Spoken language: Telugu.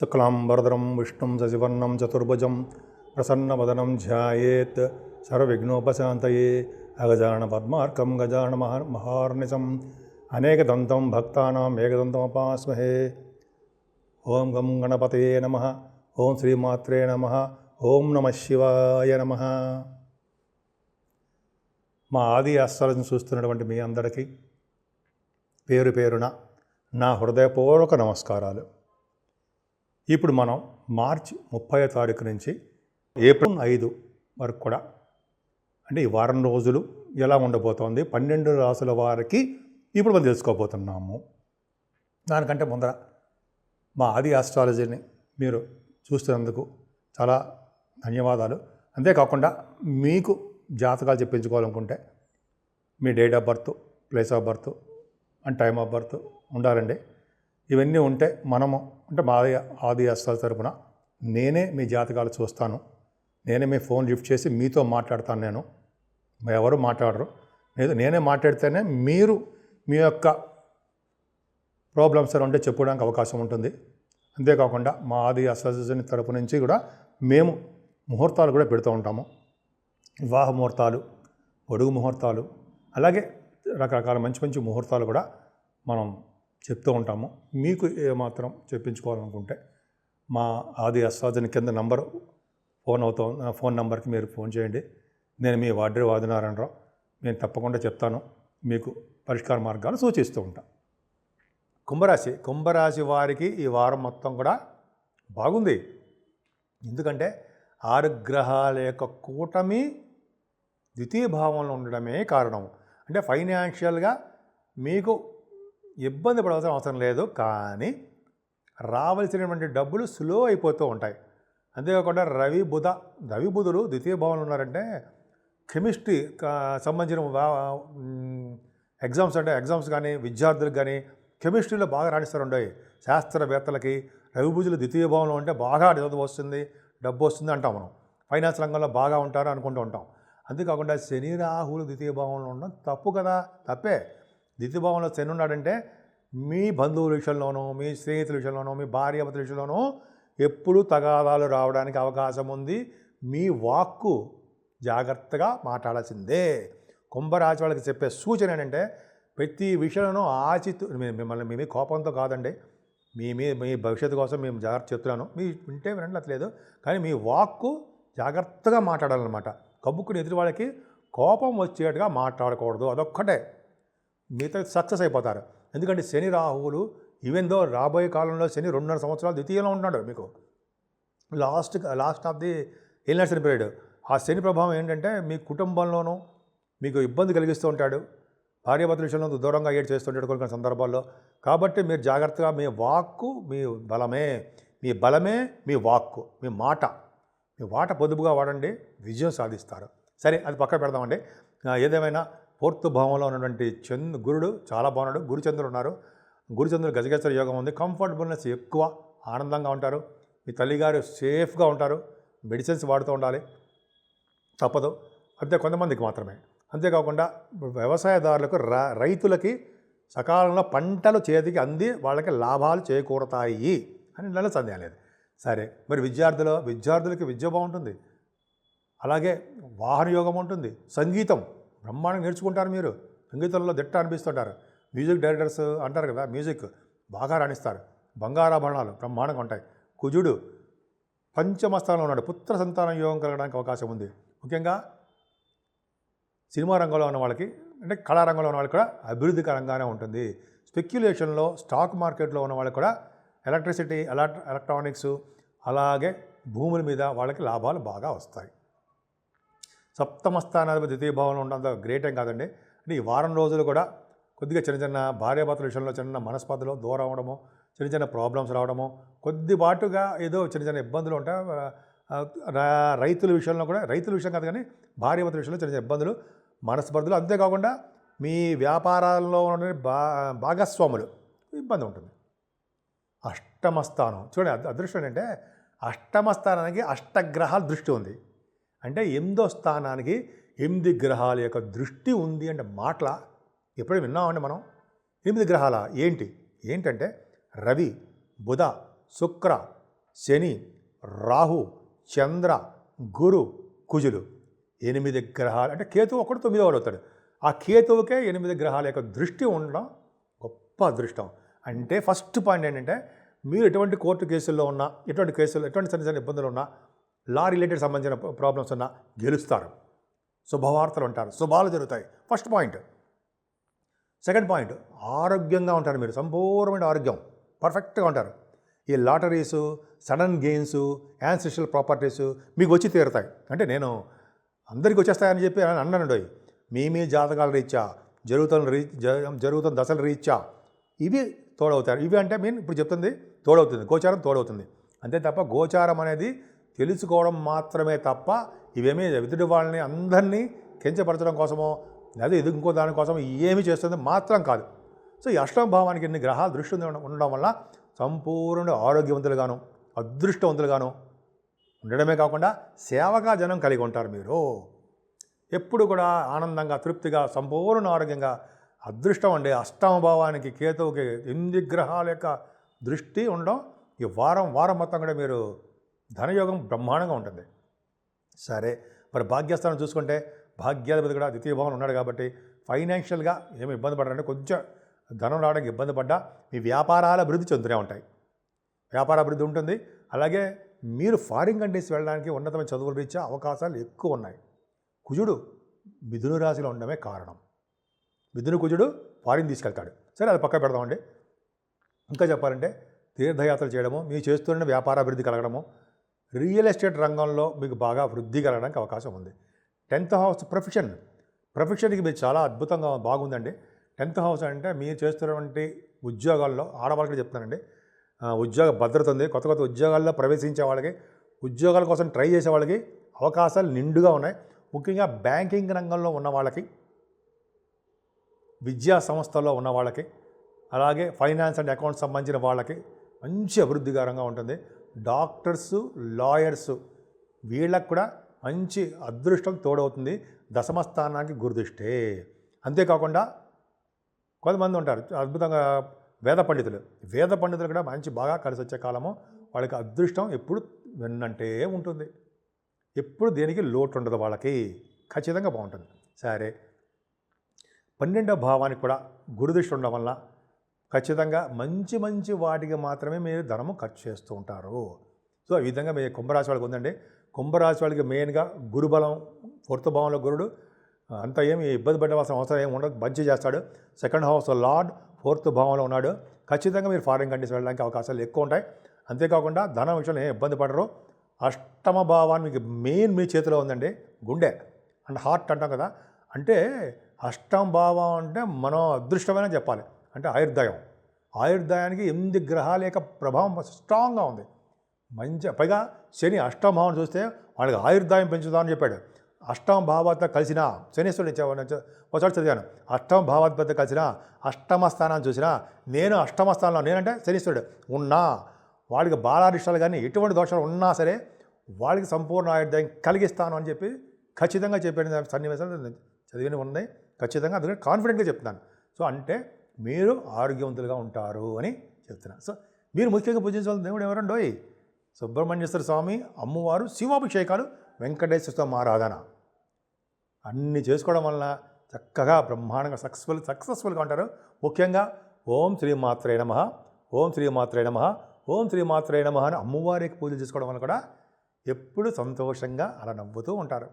శుక్లాంబరధరం విష్ణుం శశివర్ణం చతుర్భుజం ప్రసన్నవదనం ధ్యాయేత్ సర్వవిఘ్నోపశాంతయే అగజానన పద్మార్కం గజానన మహార్నిశం అనేకదంతం భక్తానాం ఏకదంతముపాస్మహే. ఓం గం గణపతయే నమః. ఓం శ్రీమాత్రే నమః. ఓం నమః శివాయ నమః. మా ఆది ఆస్ట్రాలజీని చూస్తున్నటువంటి మీ అందరికీ పేరు పేరున నా హృదయపూర్వక నమస్కారాలు. ఇప్పుడు మనం మార్చి 30వ తారీఖు నుంచి ఏప్రిల్ 5 వరకు కూడా అంటే ఈ వారం రోజులు ఎలా ఉండబోతోంది 12 రాసుల వారికి ఇప్పుడు మనం తెలుసుకోబోతున్నాము. దానికంటే ముందర మా ఆది ఆస్ట్రాలజీని మీరు చూస్తున్నందుకు చాలా ధన్యవాదాలు. అంతేకాకుండా మీకు జాతకాలు చెప్పించుకోవాలనుకుంటే మీ date of birth, place of birth and time of birth ఉండాలండి. ఇవన్నీ ఉంటే మనము అంటే మా ఆది ఆస్ట్రాలజీ తరపున నేనే మీ జాతకాలు చూస్తాను. నేనే మీ ఫోన్ లిఫ్ట్ చేసి మీతో మాట్లాడతాను. నేను ఎవరు మాట్లాడరు. నేనే మాట్లాడితేనే మీరు మీ యొక్క ప్రాబ్లమ్స్ ఉంటే చెప్పుకోవడానికి అవకాశం ఉంటుంది. అంతేకాకుండా మా ఆది ఆస్ట్రాలజీ తరపు నుంచి కూడా మేము ముహూర్తాలు కూడా పెడుతూ ఉంటాము. వివాహ ముహూర్తాలు, పొడుగు ముహూర్తాలు, అలాగే రకరకాల మంచి మంచి ముహూర్తాలు కూడా మనం చెప్తూ ఉంటాము. మీకు ఏమాత్రం చెప్పించుకోవాలనుకుంటే మా ఆది ఆస్ట్రాలజీ కింద నంబర్ ఫోన్ నెంబర్కి మీరు ఫోన్ చేయండి. నేను మీ వాడ్రే ఆదినారాయణరావు. నేను తప్పకుండా చెప్తాను, మీకు పరిష్కార మార్గాలు సూచిస్తూ ఉంటాను. కుంభరాశి వారికి ఈ వారం మొత్తం కూడా బాగుంది. ఎందుకంటే 6 గ్రహాల యొక్క కూటమి ద్వితీయ భావంలో ఉండడమే కారణం. అంటే ఫైనాన్షియల్గా మీకు ఇబ్బంది పడవలసిన అవసరం లేదు, కానీ రావాల్సినటువంటి డబ్బులు స్లో అయిపోతూ ఉంటాయి. అంతేకాకుండా రవి బుధులు ద్వితీయ భావంలో ఉన్నారంటే కెమిస్ట్రీ సంబంధించిన ఎగ్జామ్స్ కానీ విద్యార్థులకు కానీ కెమిస్ట్రీలో బాగా రాణిస్తారు ఉండవు. శాస్త్రవేత్తలకి రవి బుధులు ద్వితీయ భావంలో ఉంటే బాగా చదువు వస్తుంది, డబ్బు వస్తుంది అంటాం. మనం ఫైనాన్స్ రంగంలో బాగా ఉంటారు అనుకుంటూ ఉంటాం. అంతేకాకుండా శని రాహువులు ద్వితీయ భావంలో ఉండడం తప్పు కదా, తప్పే. ద్వితీయ భావంలో శని ఉన్నాడంటే మీ బంధువుల విషయంలోనూ, మీ స్నేహితుల విషయంలోనూ, మీ భార్యాభర్తల విషయంలోనూ ఎప్పుడూ తగాదాలు రావడానికి అవకాశం ఉంది. మీ వాక్కు జాగ్రత్తగా మాట్లాడాల్సిందే. కుంభరాశి వాళ్ళకి చెప్పే సూచన ఏంటంటే ప్రతి విషయంలోనూ మిమ్మల్ని కోపంతో కాదండి, మీ భవిష్యత్తు కోసం మేము జాగ్రత్త చెప్తున్నాను. మీ వింటే వినట్లేదు, కానీ మీ వాక్కు జాగ్రత్తగా మాట్లాడాలన్నమాట. కబుక్కుని ఎదుటి వాళ్ళకి కోపం వచ్చేట్టుగా మాట్లాడకూడదు. అదొక్కటే, మిగతా సక్సెస్ అయిపోతారు. ఎందుకంటే శని రాహువులు ఈవెన్ దో రాబోయే కాలంలో శని 2.5 సంవత్సరాలు ద్వితీయంలో ఉంటున్నాడు. మీకు లాస్ట్ ఆఫ్ ది ఏలినాటి పీరియడ్. ఆ శని ప్రభావం ఏంటంటే మీ కుటుంబంలోనూ మీకు ఇబ్బంది కలిగిస్తూ ఉంటాడు. భార్యాభర్తల విషయంలో దూరంగా చేస్తుంటాడు కొన్ని సందర్భాల్లో. కాబట్టి మీరు జాగ్రత్తగా మీ వాక్కు మీ బలమే మీ వాక్కు, మీ మాట పొదుపుగా వాడండి, విజయం సాధిస్తారు. సరే, అది పక్క పెడదామండి. ఏదేమైనా 4th భావంలో ఉన్నటువంటి గురుడు చాలా బాగున్నాడు. గురుచంద్రుడు ఉన్నారు. గురుచంద్రుడు గజగజ యోగం ఉంది. కంఫర్టబుల్నెస్ ఎక్కువ, ఆనందంగా ఉంటారు. మీ తల్లిగారు సేఫ్గా ఉంటారు. మెడిసిన్స్ వాడుతూ ఉండాలి, తప్పదు. అంతే కొంతమందికి మాత్రమే. అంతేకాకుండా వ్యవసాయదారులకు రైతులకి సకాలంలో పంటలు చేతికి అంది వాళ్ళకి లాభాలు చేకూరతాయి అని నెల సందేహం లేదు. సరే, మరి విద్యార్థులకి విద్య బాగుంటుంది. అలాగే వాహన యోగం ఉంటుంది. సంగీతం బ్రహ్మాండంగా నేర్చుకుంటారు. మీరు సంగీతంలో దిట్ట అనిపిస్తుంటారు. మ్యూజిక్ డైరెక్టర్స్ అంటారు కదా, మ్యూజిక్ బాగా రాణిస్తారు. బంగారాభరణాలు బ్రహ్మాండంగా ఉంటాయి. కుజుడు పంచమస్థానంలో ఉన్నాడు. పుత్ర సంతానం యోగం కలగడానికి అవకాశం ఉంది. ముఖ్యంగా సినిమా రంగంలో ఉన్న వాళ్ళకి, అంటే కళారంగంలో ఉన్న వాళ్ళకి కూడా అభివృద్ధికరంగానే ఉంటుంది. స్పెక్యులేషన్లో, స్టాక్ మార్కెట్లో ఉన్న వాళ్ళకి కూడా ఎలక్ట్రిసిటీ, ఎలక్ట్రానిక్స్, అలాగే భూముల మీద వాళ్ళకి లాభాలు బాగా వస్తాయి. 7వ స్థానాధిపతి ద్వితీయ భావంలో ఉండడం గ్రేట్ ఏం కాదండి. అంటే ఈ వారం రోజులు కూడా కొద్దిగా చిన్న భార్యాభర్తల విషయంలో చిన్న మనస్పర్ధలు దూరం అవడము, చిన్న ప్రాబ్లమ్స్ రావడము, కొద్దిపాటుగా ఏదో చిన్న ఇబ్బందులు ఉంటాయి. రైతుల విషయంలో కూడా, రైతుల విషయం కాదు కానీ భార్యాభర్తల విషయంలో చిన్న ఇబ్బందులు, మనస్పర్ధలు. అంతేకాకుండా మీ వ్యాపారాల్లో ఉన్న భాగస్వాములు ఇబ్బంది ఉంటుంది. 8వ స్థానం చూడండి, అదృష్టం ఏంటంటే 8వ స్థానానికి అష్టగ్రహాల దృష్టి ఉంది. అంటే 8వ స్థానానికి 8 గ్రహాల యొక్క దృష్టి ఉంది అంటే మాటల ఎప్పుడూ విన్నామండి మనం. 8 గ్రహాల ఏంటంటే రవి, బుధ, శుక్ర, శని, రాహు, చంద్ర, గురు, కుజులు 8 గ్రహాలు. అంటే కేతువు ఒకడు 9వ వాడు అవుతాడు. ఆ కేతువుకే 8 గ్రహాల యొక్క దృష్టి ఉండడం గొప్ప అదృష్టం. అంటే ఫస్ట్ పాయింట్ ఏంటంటే, మీరు ఎటువంటి కోర్టు కేసుల్లో ఉన్నా, ఎటువంటి చిన్న చిన్న ఇబ్బందులు ఉన్నా, లా రిలేటెడ్ సంబంధించిన ప్రాబ్లమ్స్ ఉన్నా గెలుస్తారు. శుభవార్తలు ఉంటారు, శుభాలు జరుగుతాయి. First point. సెకండ్ పాయింట్, ఆరోగ్యంగా ఉంటారు. మీరు సంపూర్ణమైన ఆరోగ్యం, పర్ఫెక్ట్గా ఉంటారు. ఈ లాటరీసు, సడన్ గెయిన్స్, యాన్సిస్ట్రల్ ప్రాపర్టీస్ మీకు వచ్చి తీరుతాయి. అంటే నేను అందరికీ వచ్చేస్తాయని చెప్పి అన్నానండి. మీ జాతకాల రీత్యా జరుగుతున్న దశల రీత్యా ఇవి తోడవుతారు. ఇవి అంటే ఇప్పుడు చెప్తుంది తోడవుతుంది, గోచారం తోడవుతుంది అంతే తప్ప, గోచారం అనేది తెలుసుకోవడం మాత్రమే తప్ప ఇవేమీ ఎదుటి వాళ్ళని అందరినీ కించపరచడం కోసమో లేదా ఇంకో దానికోసం ఏమీ చేస్తుంది మాత్రం కాదు. సో ఈ అష్టమ భావానికి ఇన్ని గ్రహాలు దృష్టి ఉండడం వల్ల సంపూర్ణ ఆరోగ్యవంతులుగాను అదృష్టవంతులుగాను ఉండడమే కాకుండా సేవగా జనం కలిగి ఉంటారు. మీరు ఎప్పుడు కూడా ఆనందంగా, తృప్తిగా, సంపూర్ణ ఆరోగ్యంగా, అదృష్టం అండి. అష్టమ భావానికి కేతువుకి 8 గ్రహాల యొక్క దృష్టి ఉండడం ఈ వారం మొత్తం కూడా మీరు ధనయోగం బ్రహ్మాండంగా ఉంటుంది. సరే, మరి భాగ్యస్థానం చూసుకుంటే భాగ్యాధిపతి కూడా 2వ భావం ఉన్నాడు కాబట్టి ఫైనాన్షియల్గా ఏమి ఇబ్బంది పడాలంటే, కొంచెం ధనం రావడానికి ఇబ్బంది పడ్డా మీ వ్యాపారాల అభివృద్ధి చెందుతూనే ఉంటాయి. వ్యాపార అభివృద్ధి ఉంటుంది. అలాగే మీరు ఫారిన్ కంట్రీస్ వెళ్ళడానికి ఉన్నతమైన చదువుల రీత్యా అవకాశాలు ఎక్కువ ఉన్నాయి. కుజుడు మిథున రాశిలో ఉండడమే కారణం. కుజుడు ఫారిన్ తీసుకెళ్తాడు. సరే, అది పక్క పెడదామండి. ఇంకా చెప్పాలంటే తీర్థయాత్రలు చేయడము, మీరు చేస్తున్న వ్యాపార అభివృద్ధి కలగడము, రియల్ ఎస్టేట్ రంగంలో మీకు బాగా వృద్ధి కలగడానికి అవకాశం ఉంది. 10th హౌస్ ప్రొఫెషన్కి మీరు చాలా అద్భుతంగా బాగుందండి. 10th హౌస్ అంటే మీరు చేస్తున్నటువంటి ఉద్యోగాల్లో ఆడవాళ్ళకి చెప్తానండి, ఉద్యోగ భద్రత ఉంది. కొత్త ఉద్యోగాల్లో ప్రవేశించే వాళ్ళకి, ఉద్యోగాల కోసం ట్రై చేసే వాళ్ళకి అవకాశాలు నిండుగా ఉన్నాయి. ముఖ్యంగా బ్యాంకింగ్ రంగంలో ఉన్న వాళ్ళకి, విద్యా సంస్థల్లో ఉన్న వాళ్ళకి, అలాగే ఫైనాన్స్ అండ్ అకౌంట్స్ సంబంధించిన వాళ్ళకి మంచి అభివృద్ధికరంగా ఉంటుంది. డాక్టర్సు, లాయర్సు వీళ్ళకు కూడా మంచి అదృష్టం తోడవుతుంది. దశమ స్థానానికి గురుదృష్టే. అంతేకాకుండా కొంతమంది ఉంటారు అద్భుతంగా వేద పండితులు కూడా మంచి బాగా కలిసి వచ్చే కాలము. వాళ్ళకి అదృష్టం ఎప్పుడు వెన్నంటే ఉంటుంది. ఎప్పుడు దేనికి లోటు ఉండదు వాళ్ళకి, ఖచ్చితంగా బాగుంటుంది. సరే, 12వ భావానికి కూడా గురుదృష్టి ఉండడం వల్ల ఖచ్చితంగా మంచి వాటికి మాత్రమే మీరు ధనము ఖర్చు చేస్తూ ఉంటారు. సో ఈ విధంగా మీ కుంభరాశి వాళ్ళకి ఉందండి. కుంభరాశి వాళ్ళకి మెయిన్గా గురుబలం, 4th భావంలో గురుడు అంత ఏమి ఇబ్బంది పడవలసిన అవసరం ఏమి ఉండదు, మంచి చేస్తాడు. 2nd హౌస్ లార్డ్ 4th భావంలో ఉన్నాడు. ఖచ్చితంగా మీరు ఫారిన్ కంట్రీస్ వెళ్ళడానికి అవకాశాలు ఎక్కువ ఉంటాయి. అంతేకాకుండా ధనం విషయంలో ఏం ఇబ్బంది పడరు. అష్టమ భావాన్ని మీకు మెయిన్ మీ చేతిలో ఉందండి. గుండె అండ్ హార్ట్ అంటాం కదా, అంటే అష్టమ భావం అంటే మనం అదృష్టమైన చెప్పాలి. అంటే ఆయుర్దాయానికి 8 గ్రహాల యొక్క ప్రభావం స్ట్రాంగ్గా ఉంది. పైగా శని అష్టమ భావం చూస్తే వాళ్ళకి ఆయుర్దాయం పెంచుదామని చెప్పాడు. అష్టమ భావాలతో కలిసిన శనీశ్వరుడు ఒకసారి చదివాను. అష్టమ భావాధిపతితో కలిసిన అష్టమ స్థానాన్ని చూసినా, నేను అష్టమ స్థానంలో, నేనంటే శనీశ్వరుడు ఉన్నా వాళ్ళకి బాలారిష్టాలు కానీ ఎటువంటి దోషాలు ఉన్నా సరే వాళ్ళకి సంపూర్ణ ఆయుర్దాయం కలిగిస్తాను అని చెప్పి ఖచ్చితంగా చెప్పిన సన్నివేశాలు చదివిన ఉన్నాయి. ఖచ్చితంగా అందుకని కాన్ఫిడెంట్గా చెప్తున్నాను. సో అంటే మీరు ఆరోగ్యవంతులుగా ఉంటారు అని చెప్తున్నాను. సో మీరు ముఖ్యంగా పూజించాల్సిన దేవుడు ఎవరండోయ్? సుబ్రహ్మణ్యేశ్వర స్వామి, అమ్మవారు, శివాభిషేకాలు, వెంకటేశ్వర స్వామి ఆరాధన అన్నీ చేసుకోవడం వలన చక్కగా బ్రహ్మాండంగా సక్సెస్ఫుల్గా ఉంటారు. ముఖ్యంగా ఓం శ్రీమాత్రే నమః, ఓం శ్రీమాత్రే నమః, ఓం శ్రీమాత్రే నమః అని అమ్మవారికి పూజలు చేసుకోవడం వల్ల కూడా ఎప్పుడు సంతోషంగా అలా నవ్వుతూ ఉంటారు.